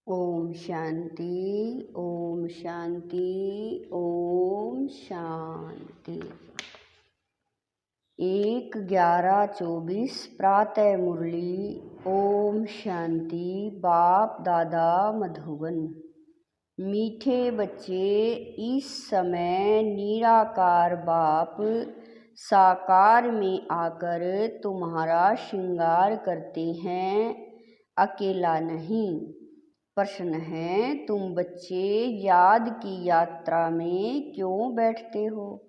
ओम शांति, ओम शांति, ओम शांति। 1-11-24 प्रातः मुरली। ओम शांति। बाप दादा मधुबन। मीठे बच्चे, इस समय निराकार बाप साकार में आकर तुम्हारा श्रृंगार करते हैं, अकेला नहीं। प्रश्न है, तुम बच्चे याद की यात्रा में क्यों बैठते हो?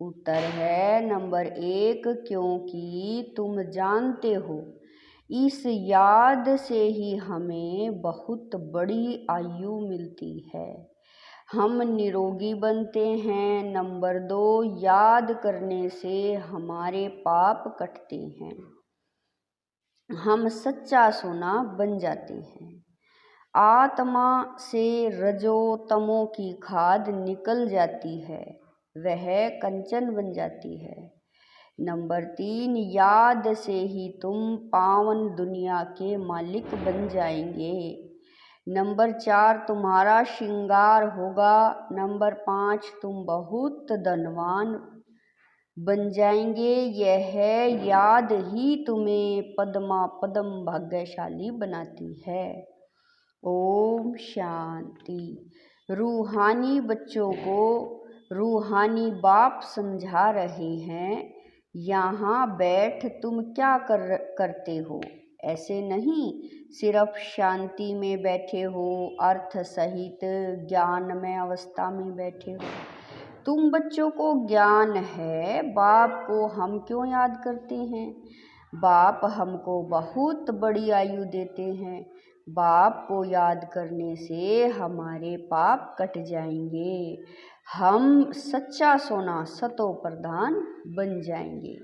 उत्तर है नंबर 1, क्योंकि तुम जानते हो इस याद से ही हमें बहुत बड़ी आयु मिलती है, हम निरोगी बनते हैं। नंबर 2, याद करने से हमारे पाप कटते हैं, हम सच्चा सोना बन जाते हैं। आत्मा से रजो तमो की खाद निकल जाती है, वह कंचन बन जाती है। नंबर 3, याद से ही तुम पावन दुनिया के मालिक बन जाएंगे। नंबर 4, तुम्हारा श्रृंगार होगा। नंबर 5, तुम बहुत धनवान बन जाएंगे। यह याद ही तुम्हें पद्मा पद्म भाग्यशाली बनाती है। ओम शांति। रूहानी बच्चों को रूहानी बाप समझा रहे हैं, यहाँ बैठ तुम क्या करते हो? ऐसे नहीं सिर्फ शांति में बैठे हो, अर्थ सहित ज्ञानमय अवस्था में बैठे हो। तुम बच्चों को ज्ञान है, बाप को हम क्यों याद करते हैं? बाप हमको बहुत बड़ी आयु देते हैं। बाप को याद करने से हमारे पाप कट जाएंगे, हम सच्चा सोना सतो प्रधान बन जाएंगे।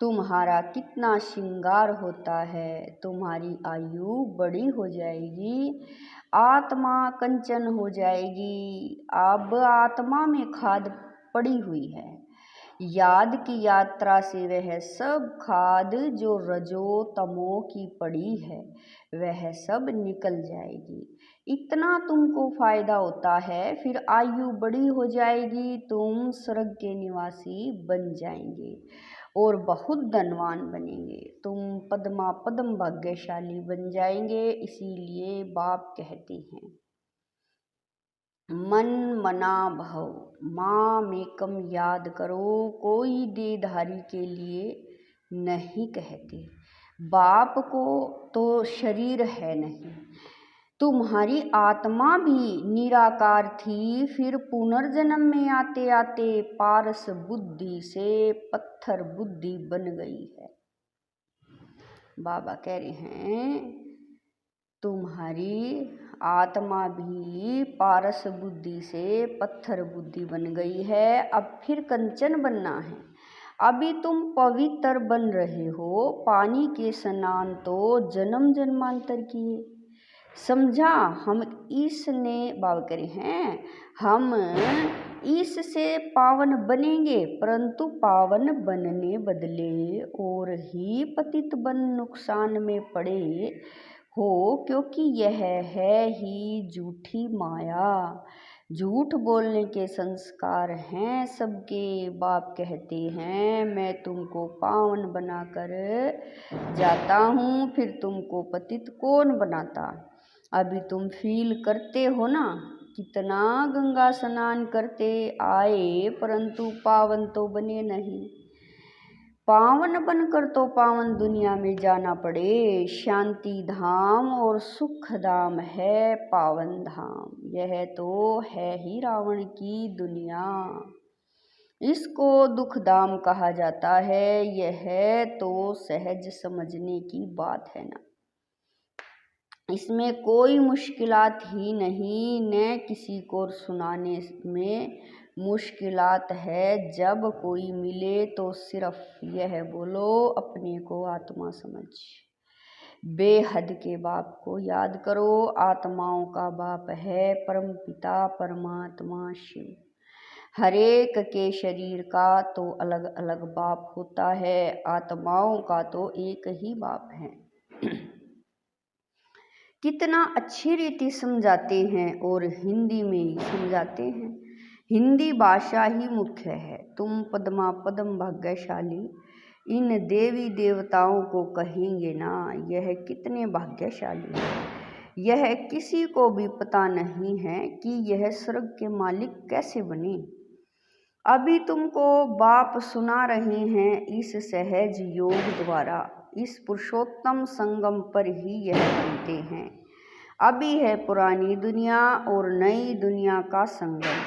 तुम्हारा कितना श्रृंगार होता है, तुम्हारी आयु बड़ी हो जाएगी, आत्मा कंचन हो जाएगी। अब आत्मा में खाद पड़ी हुई है, याद की यात्रा से वह सब खाद जो रजो तमो की पड़ी है वह सब निकल जाएगी। इतना तुमको फायदा होता है, फिर आयु बड़ी हो जाएगी, तुम स्वर्ग के निवासी बन जाएंगे और बहुत धनवान बनेंगे, तुम पद्मा पद्म भाग्यशाली बन जाएंगे। इसीलिए बाप कहते हैं, मन मना भव, माँ में कम याद करो। कोई देहधारी के लिए नहीं कहते, बाप को तो शरीर है नहीं। तुम्हारी आत्मा भी निराकार थी, फिर पुनर्जन्म में आते आते पारस बुद्धि से पत्थर बुद्धि बन गई है। बाबा कह रहे हैं, तुम्हारी आत्मा भी पारस बुद्धि से पत्थर बुद्धि बन गई है, अब फिर कंचन बनना है। अभी तुम पवित्र बन रहे हो, पानी के स्नान तो जन्म जन्मांतर किए, समझा? हम इसने बाबा करे हैं, हम इससे पावन बनेंगे, परंतु पावन बनने बदले और ही पतित बन नुकसान में पड़े हो, क्योंकि यह है ही झूठी माया। झूठ बोलने के संस्कार हैं सबके। बाप कहते हैं, मैं तुमको पावन बनाकर जाता हूँ, फिर तुमको पतित कौन बनाता? अभी तुम फील करते हो ना, कितना गंगा स्नान करते आए परंतु पावन तो बने नहीं। पावन बनकर तो पावन दुनिया में जाना पड़े। शांति धाम और सुख धाम है पावन धाम, यह तो है ही रावण की दुनिया, इसको दुख धाम कहा जाता है। यह तो सहज समझने की बात है ना, इसमें कोई मुश्किलात ही नहीं, न किसी को सुनाने में मुश्किलात है। जब कोई मिले तो सिर्फ यह बोलो, अपने को आत्मा समझ। बेहद के बाप को याद करो, आत्माओं का बाप है परम पिता परमात्मा शिव। हरेक के शरीर का तो अलग अलग बाप होता है, आत्माओं का तो एक ही बाप है। कितना अच्छी रीति समझाते हैं और हिंदी में ही समझाते हैं। हिंदी भाषा ही मुख्य है। तुम पद्मा पद्म भाग्यशाली इन देवी देवताओं को कहेंगे ना, यह कितने भाग्यशाली है। यह किसी को भी पता नहीं है कि यह स्वर्ग के मालिक कैसे बने। अभी तुमको बाप सुना रहे हैं इस सहज योग द्वारा। इस पुरुषोत्तम संगम पर ही यह बनते हैं। अभी है पुरानी दुनिया और नई दुनिया का संगम,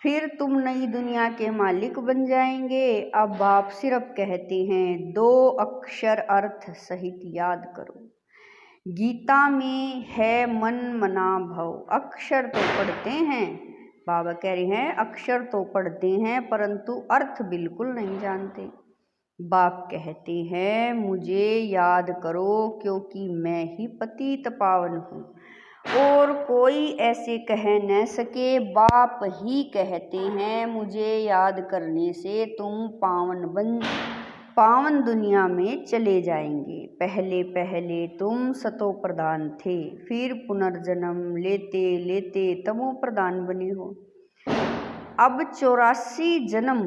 फिर तुम नई दुनिया के मालिक बन जाएंगे। अब बाप सिर्फ कहते हैं 2 अक्षर अर्थ सहित याद करो। गीता में है मन मना भव। अक्षर तो पढ़ते हैं, बाबा कह रहे हैं अक्षर तो पढ़ते हैं परंतु अर्थ बिल्कुल नहीं जानते। बाप कहते हैं मुझे याद करो क्योंकि मैं ही पतित पावन हूँ और कोई ऐसे कह न सके। बाप ही कहते हैं मुझे याद करने से तुम पावन दुनिया में चले जाएंगे। पहले पहले तुम सतो प्रधान थे, फिर पुनर्जन्म लेते लेते तमो प्रधान बने हो। अब 84 जन्म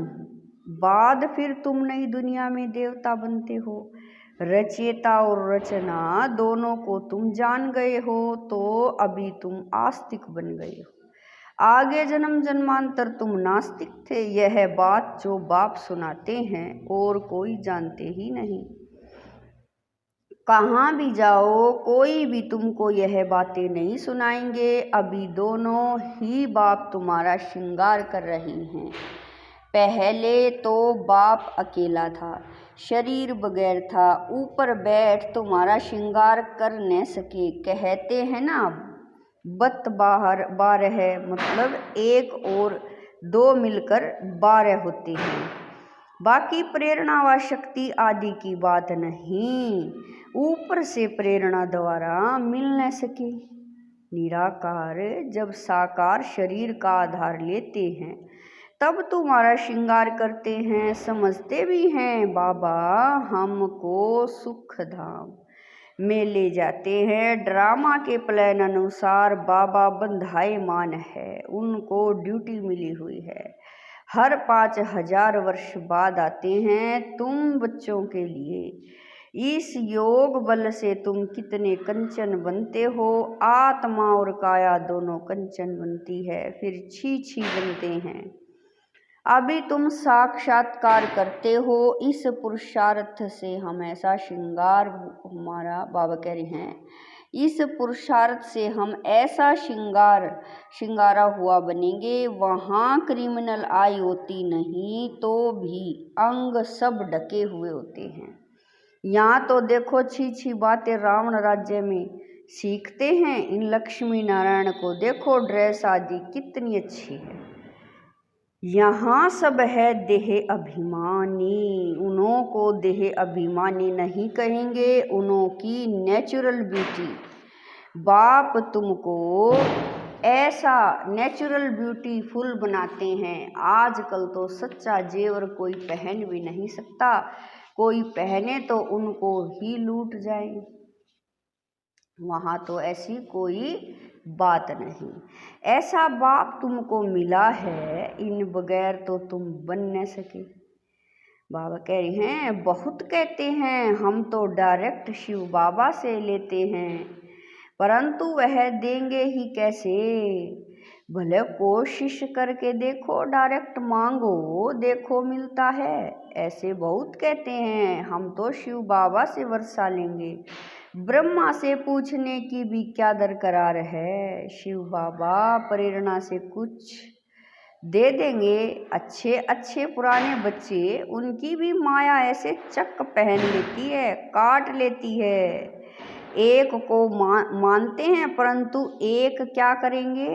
बाद फिर तुम नई दुनिया में देवता बनते हो। रचयिता और रचना दोनों को तुम जान गए हो तो अभी तुम आस्तिक बन गए हो। आगे जन्म जन्मांतर तुम नास्तिक थे। यह बात जो बाप सुनाते हैं और कोई जानते ही नहीं। कहाँ भी जाओ कोई भी तुमको यह बातें नहीं सुनाएंगे। अभी दोनों ही बाप तुम्हारा श्रृंगार कर रहे हैं। पहले तो बाप अकेला था, शरीर बगैर था, ऊपर बैठ तुम्हारा श्रृंगार कर न सके। कहते हैं ना बत बाहर 12 है, मतलब 1 और 2 मिलकर 12 होते हैं। बाकी प्रेरणा व शक्ति आदि की बात नहीं, ऊपर से प्रेरणा द्वारा मिल न सके। निराकार जब साकार शरीर का आधार लेते हैं तब तुम्हारा श्रृंगार करते हैं, समझते भी हैं। बाबा हमको सुख धाम में ले जाते हैं। ड्रामा के प्लान अनुसार बाबा बंधायमान है, उनको ड्यूटी मिली हुई है। हर 5000 वर्ष बाद आते हैं तुम बच्चों के लिए। इस योग बल से तुम कितने कंचन बनते हो। आत्मा और काया दोनों कंचन बनती है, फिर छी बनते हैं। अभी तुम साक्षात्कार करते हो। इस पुरुषार्थ से हम ऐसा श्रृंगार, हमारा बाबा कह रहे हैं इस पुरुषार्थ से हम ऐसा श्रृंगारा हुआ बनेंगे। वहाँ क्रिमिनल आई होती नहीं तो भी अंग सब ढके हुए होते हैं। यहाँ तो देखो छी बातें रावण राज्य में सीखते हैं। इन लक्ष्मी नारायण को देखो, ड्रेस आदि कितनी अच्छी है। यहाँ सब है देह अभिमानी, उन्हों को देह अभिमानी नहीं कहेंगे, उन्हों की नेचुरल ब्यूटी। बाप तुमको ऐसा नेचुरल ब्यूटीफुल बनाते हैं। आजकल तो सच्चा जेवर कोई पहन भी नहीं सकता, कोई पहने तो उनको ही लूट जाए। वहाँ तो ऐसी कोई बात नहीं। ऐसा बाप तुमको मिला है, इन बगैर तो तुम बन न सके। बाबा कह रहे हैं बहुत कहते हैं हम तो डायरेक्ट शिव बाबा से लेते हैं, परंतु वह देंगे ही कैसे। भले कोशिश करके देखो, डायरेक्ट मांगो, देखो मिलता है। ऐसे बहुत कहते हैं हम तो शिव बाबा से वर्षा लेंगे। ब्रह्मा से पूछने की भी क्या दरकार है। शिव बाबा प्रेरणा से कुछ दे देंगे। अच्छे अच्छे पुराने बच्चे, उनकी भी माया ऐसे चक पहन लेती है, काट लेती है। एक को मानते हैं परंतु एक क्या करेंगे।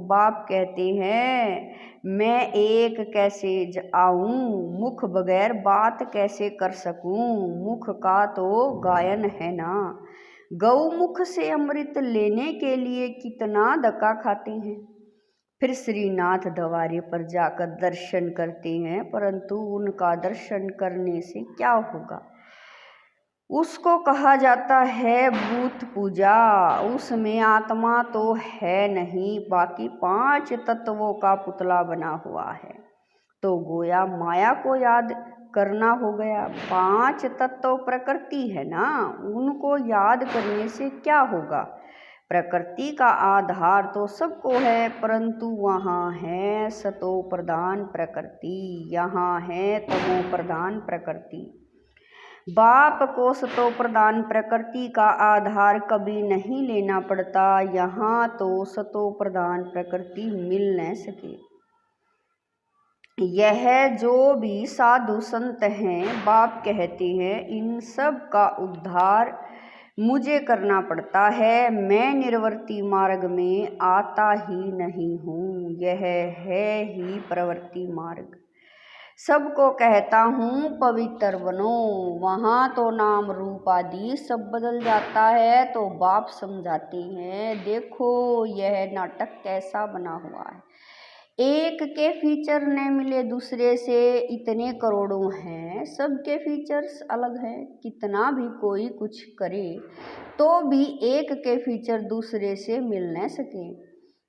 बाप कहते हैं मैं एक कैसे आऊं, मुख बगैर बात कैसे कर सकूं। मुख का तो गायन है ना। गौमुख से अमृत लेने के लिए कितना धक्का खाते हैं, फिर श्रीनाथ द्वारे पर जाकर दर्शन करते हैं, परंतु उनका दर्शन करने से क्या होगा। उसको कहा जाता है भूत पूजा। उसमें आत्मा तो है नहीं, बाकी 5 तत्वों का पुतला बना हुआ है। तो गोया माया को याद करना हो गया। 5 तत्व प्रकृति है ना, उनको याद करने से क्या होगा। प्रकृति का आधार तो सबको है, परंतु वहाँ है सतो प्रधान प्रकृति, यहाँ है तमो प्रधान प्रकृति। बाप को सतो प्रधान प्रकृति का आधार कभी नहीं लेना पड़ता। यहाँ तो सतो प्रधान प्रकृति मिल न सके। यह जो भी साधु संत हैं, बाप कहते हैं, इन सब का उद्धार मुझे करना पड़ता है। मैं निर्वर्ती मार्ग में आता ही नहीं हूँ, यह है ही प्रवृत्ति मार्ग। सबको कहता हूँ पवित्र बनो। वहाँ तो नाम रूप आदि सब बदल जाता है। तो बाप समझाते हैं, देखो यह नाटक कैसा बना हुआ है। एक के फीचर न मिले दूसरे से, इतने करोड़ों हैं, सबके फीचर्स अलग हैं। कितना भी कोई कुछ करे तो भी एक के फीचर दूसरे से मिल न सके।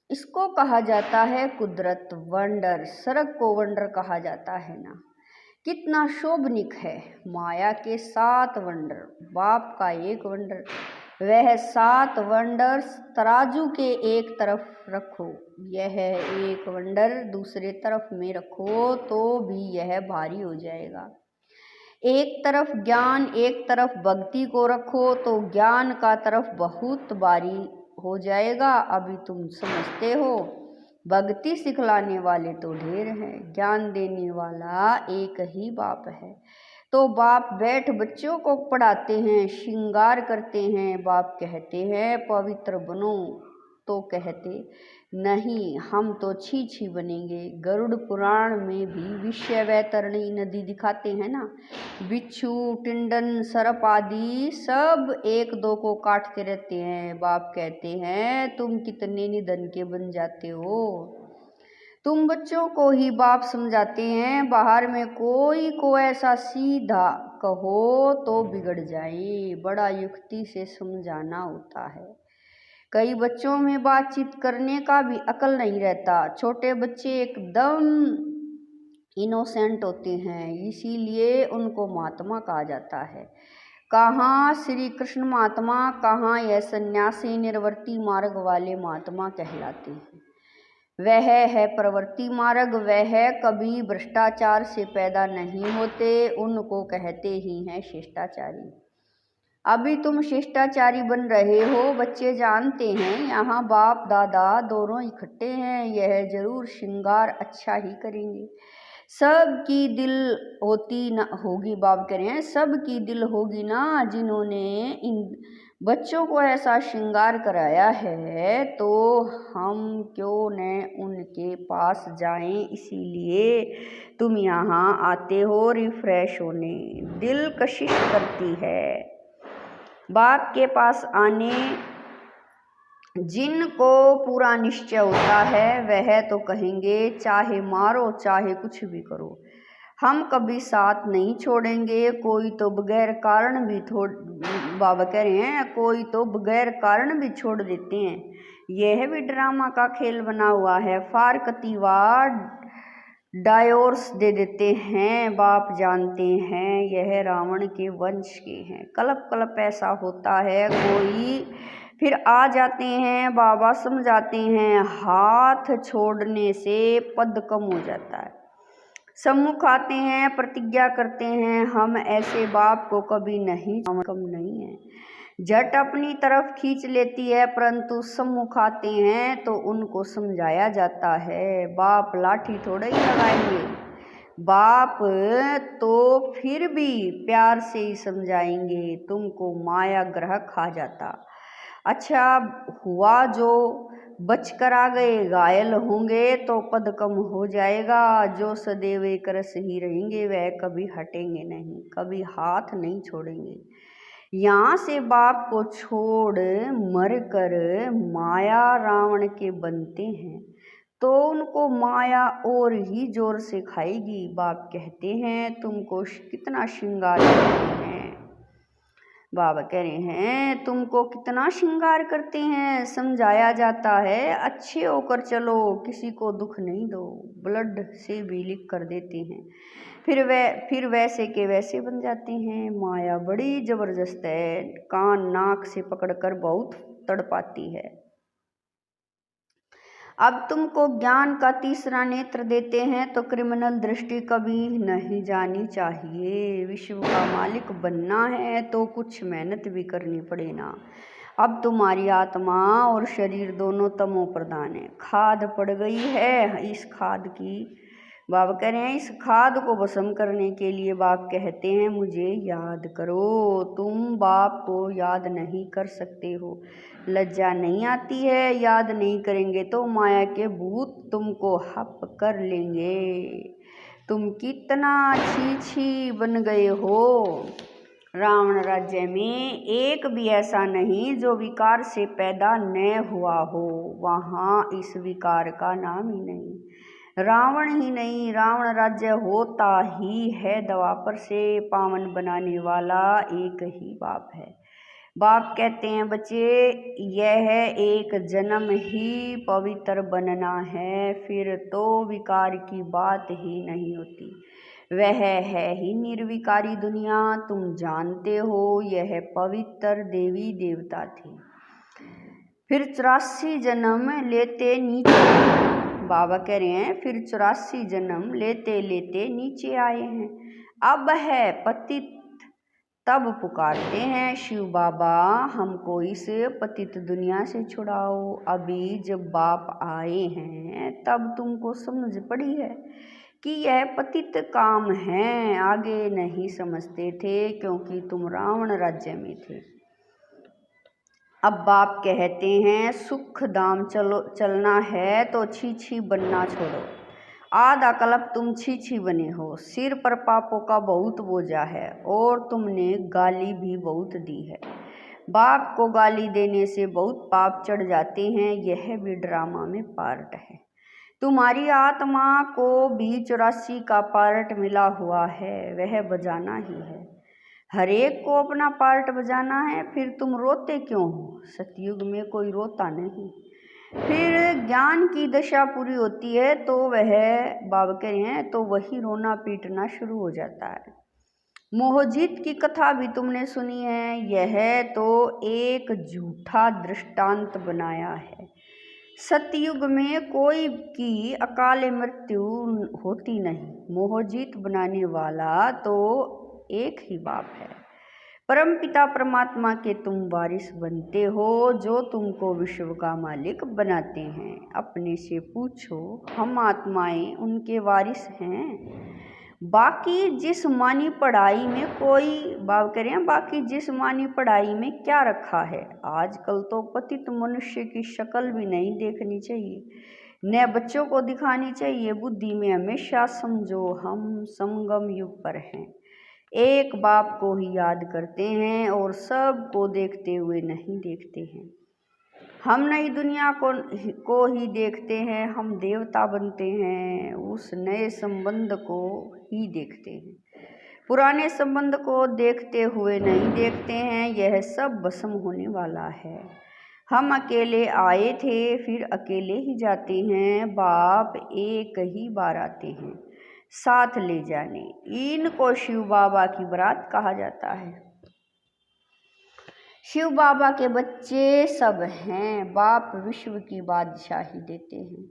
इसको कहा जाता है कुदरत वंडर। सड़क को वंडर कहा जाता है ना। कितना शोभनिक है। माया के 7 वंडर, बाप का एक वंडर। वह 7 वंडर्स तराजू के एक तरफ रखो, यह एक वंडर दूसरे तरफ में रखो तो भी यह भारी हो जाएगा। एक तरफ ज्ञान एक तरफ भक्ति को रखो तो ज्ञान का तरफ बहुत भारी हो जाएगा। अभी तुम समझते हो, भक्ति सिखलाने वाले तो ढेर हैं, ज्ञान देने वाला एक ही बाप है। तो बाप बैठ बच्चों को पढ़ाते हैं, श्रृंगार करते हैं। बाप कहते हैं पवित्र बनो, तो कहते नहीं हम तो छी छी बनेंगे। गरुड़ पुराण में भी विषय वैतरणी नदी दिखाते हैं ना। बिच्छू टिंडन सर्प आदि सब एक दो को काटते रहते हैं। बाप कहते हैं तुम कितने निधन के बन जाते हो। तुम बच्चों को ही बाप समझाते हैं, बाहर में कोई को ऐसा सीधा कहो तो बिगड़ जाए। बड़ा युक्ति से समझाना होता है। कई बच्चों में बातचीत करने का भी अकल नहीं रहता। छोटे बच्चे एकदम इनोसेंट होते हैं, इसीलिए उनको महात्मा कहा जाता है। कहाँ श्री कृष्ण महात्मा, कहाँ यह सन्यासी निर्वर्ती मार्ग वाले महात्मा कहलाते हैं। वह है प्रवृत्ति मार्ग, वह कभी भ्रष्टाचार से पैदा नहीं होते, उनको कहते ही हैं शिष्टाचारी। अभी तुम शिष्टाचारी बन रहे हो, बच्चे जानते हैं यहाँ बाप दादा दोनों इकट्ठे हैं, यह जरूर श्रृंगार अच्छा ही करेंगे। सबकी दिल होती ना होगी, बाप कह रहे हैं सबकी दिल होगी ना, जिन्होंने इन बच्चों को ऐसा श्रृंगार कराया है, तो हम क्यों न उनके पास जाएं। इसीलिए तुम यहाँ आते हो रिफ्रेश होने, दिल कशिश करती है। बाप के पास आने जिनको पूरा निश्चय होता है, वह तो कहेंगे चाहे मारो चाहे कुछ भी करो, हम कभी साथ नहीं छोड़ेंगे। कोई तो बगैर कारण भी बाबा कह रहे हैं, कोई तो बगैर कारण भी छोड़ देते हैं। यह भी ड्रामा का खेल बना हुआ है। फारकतीवार डायोर्स दे देते हैं। बाप जानते हैं यह रावण के वंश के हैं। कलप कलप ऐसा होता है, कोई फिर आ जाते हैं, बाबा समझाते हैं हाथ छोड़ने से पद कम हो जाता है। सम्मुख आते हैं, प्रतिज्ञा करते हैं हम ऐसे बाप को कभी नहीं, कम नहीं है। झट अपनी तरफ खींच लेती है, परंतु सम्मुख आते हैं तो उनको समझाया जाता है। बाप लाठी थोड़ा ही लगाएंगे, बाप तो फिर भी प्यार से ही समझाएंगे। तुमको माया ग्रह खा जाता। अच्छा हुआ जो बचकर आ गए, घायल होंगे तो पद कम हो जाएगा। जो सदैव एक रस ही रहेंगे वह कभी हटेंगे नहीं, कभी हाथ नहीं छोड़ेंगे। यहाँ से बाप को छोड़ मर कर माया रावण के बनते हैं तो उनको माया और ही जोर से खाएगी। बाप कहते हैं तुमको कितना श्रृंगार करते हैं। बाबा कह रहे हैं तुमको कितना श्रृंगार करते हैं, समझाया जाता है अच्छे होकर चलो, किसी को दुख नहीं दो, ब्लड से भी लिख कर देते हैं, फिर वैसे के वैसे बन जाते हैं। माया बड़ी जबरदस्त है, कान नाक से पकड़कर बहुत तड़पाती है। अब तुमको ज्ञान का तीसरा नेत्र देते हैं तो क्रिमिनल दृष्टि कभी नहीं जानी चाहिए। विश्व का मालिक बनना है तो कुछ मेहनत भी करनी पड़े ना। अब तुम्हारी आत्मा और शरीर दोनों तमो प्रधान है, खाद पड़ गई है। इस खाद की बाबा कह रहे हैं, इस खाद को भस्म करने के लिए बाप कहते हैं मुझे याद करो। तुम बाप को याद नहीं कर सकते हो, लज्जा नहीं आती है, याद नहीं करेंगे तो माया के भूत तुमको हप कर लेंगे। तुम कितना छी बन गए हो। रावण राज्य में एक भी ऐसा नहीं जो विकार से पैदा न हुआ हो, वहाँ इस विकार का नाम ही नहीं। रावण ही नहीं, रावण राज्य होता ही है द्वापर से पावन बनाने वाला एक ही बाप है। बाप कहते हैं बच्चे, यह एक जन्म ही पवित्र बनना है, फिर तो विकार की बात ही नहीं होती। वह है ही निर्विकारी दुनिया। तुम जानते हो यह पवित्र देवी देवता थे, फिर 84 जन्म लेते नीचे, बाबा कह रहे हैं फिर 84 जन्म लेते लेते नीचे आए हैं। अब है पतित तब पुकारते हैं शिव बाबा हमको इस पतित दुनिया से छुड़ाओ। अभी जब बाप आए हैं तब तुमको समझ पड़ी है कि यह पतित काम है, आगे नहीं समझते थे क्योंकि तुम रावण राज्य में थे। अब बाप कहते हैं सुख धाम चलना है तो छी बनना छोड़ो। आधा कल्प तुम छी बने हो, सिर पर पापों का बहुत बोझा है और तुमने गाली भी बहुत दी है। बाप को गाली देने से बहुत पाप चढ़ जाते हैं, यह भी ड्रामा में पार्ट है। तुम्हारी आत्मा को भी 84 का पार्ट मिला हुआ है, वह बजाना ही है। हर एक को अपना पार्ट बजाना है, फिर तुम रोते क्यों हो? सतयुग में कोई रोता नहीं। फिर ज्ञान की दशा पूरी होती है तो वह बाबा कह रहे हैं तो वही रोना पीटना शुरू हो जाता है। मोहजीत की कथा भी तुमने सुनी है, यह तो एक झूठा दृष्टांत बनाया है। सतयुग में कोई की अकाल मृत्यु होती नहीं, मोहजीत बनाने वाला तो एक ही बाप है। परम पिता परमात्मा के तुम वारिस बनते हो जो तुमको विश्व का मालिक बनाते हैं। अपने से पूछो, हम आत्माएं उनके वारिस हैं? बाकी जिस्मानी पढ़ाई में कोई बात करें, बाकी जिस्मानी पढ़ाई में क्या रखा है? आजकल तो पतित मनुष्य की शक्ल भी नहीं देखनी चाहिए, न बच्चों को दिखानी चाहिए। बुद्धि में हमेशा समझो हम संगम युग पर हैं, एक बाप को ही याद करते हैं और सब को देखते हुए नहीं देखते हैं। हम नई दुनिया को ही देखते हैं, हम देवता बनते हैं, उस नए संबंध को ही देखते हैं, पुराने संबंध को देखते हुए नहीं देखते हैं। यह सब भस्म होने वाला है। हम अकेले आए थे फिर अकेले ही जाते हैं, बाप एक ही बार आते हैं साथ ले जाने। इनको शिव बाबा की बारात कहा जाता है। शिव बाबा के बच्चे सब हैं। बाप विश्व की बादशाही देते हैं,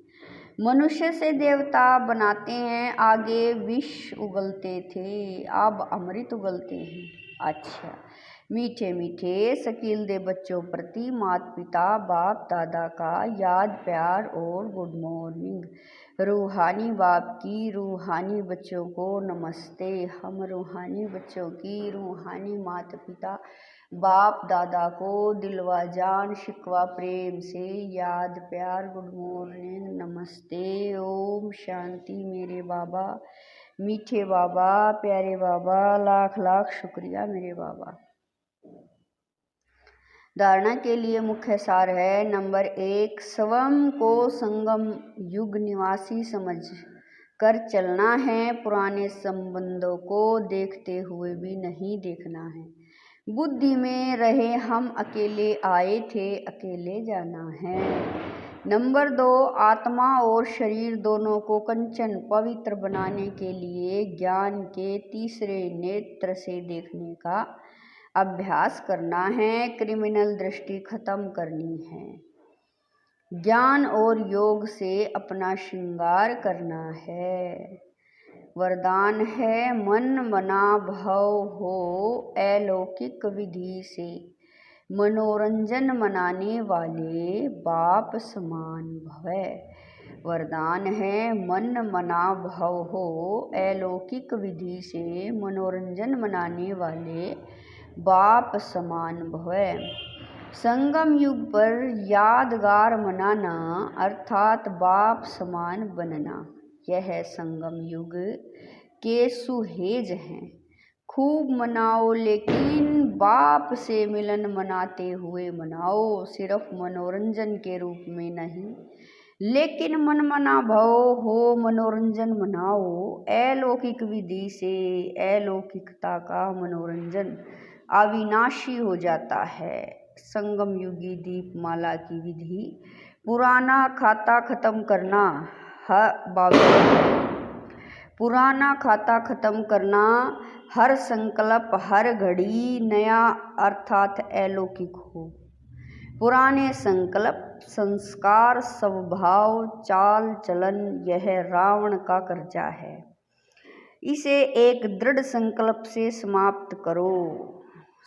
मनुष्य से देवता बनाते हैं। आगे विष उगलते थे, अब अमृत उगलते हैं। अच्छा, मीठे मीठे शकील दे बच्चों प्रति माता पिता बाप दादा का याद प्यार और गुड मॉर्निंग। रूहानी बाप की रूहानी बच्चों को नमस्ते। हम रूहानी बच्चों की रूहानी माता पिता बाप दादा को दिलवा जान शिकवा प्रेम से याद प्यार गुड मॉर्निंग नमस्ते। ओम शांति। मेरे बाबा मीठे बाबा प्यारे बाबा, लाख लाख शुक्रिया मेरे बाबा। धारणा के लिए मुख्य सार है। नंबर 1, स्वयं को संगम युग निवासी समझ कर चलना है, पुराने संबंधों को देखते हुए भी नहीं देखना है। बुद्धि में रहे हम अकेले आए थे, अकेले जाना है। नंबर 2, आत्मा और शरीर दोनों को कंचन पवित्र बनाने के लिए ज्ञान के तीसरे नेत्र से देखने का अभ्यास करना है। क्रिमिनल दृष्टि खत्म करनी है। ज्ञान और योग से अपना श्रृंगार करना है। वरदान है मन मना भव हो अलौकिक विधि से मनोरंजन मनाने वाले बाप समान भव। वरदान है मन मना भव हो अलौकिक विधि से मनोरंजन मनाने वाले बाप समान भव। संगम युग पर यादगार मनाना अर्थात बाप समान बनना, यह संगम युग के सुहेज हैं। खूब मनाओ, लेकिन बाप से मिलन मनाते हुए मनाओ, सिर्फ मनोरंजन के रूप में नहीं, लेकिन मन मना भव हो मनोरंजन मनाओ। अलौकिक विधि से अलौकिकता का मनोरंजन अविनाशी हो जाता है। संगम युगी दीपमाला की विधि। पुराना खाता खत्म करना पुराना खाता खत्म करना, हर संकल्प हर घड़ी नया अर्थात अलौकिक हो। पुराने संकल्प, संस्कार, स्वभाव, चाल चलन, यह रावण का कर्जा है। इसे एक दृढ़ संकल्प से समाप्त करो।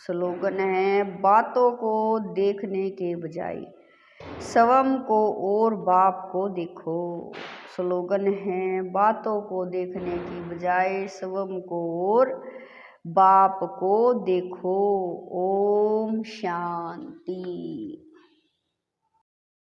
स्लोगन है बातों को देखने के बजाय स्वयं को और बाप को देखो। स्लोगन है बातों को देखने की बजाय स्वयं को और बाप को देखो। ओम शांति।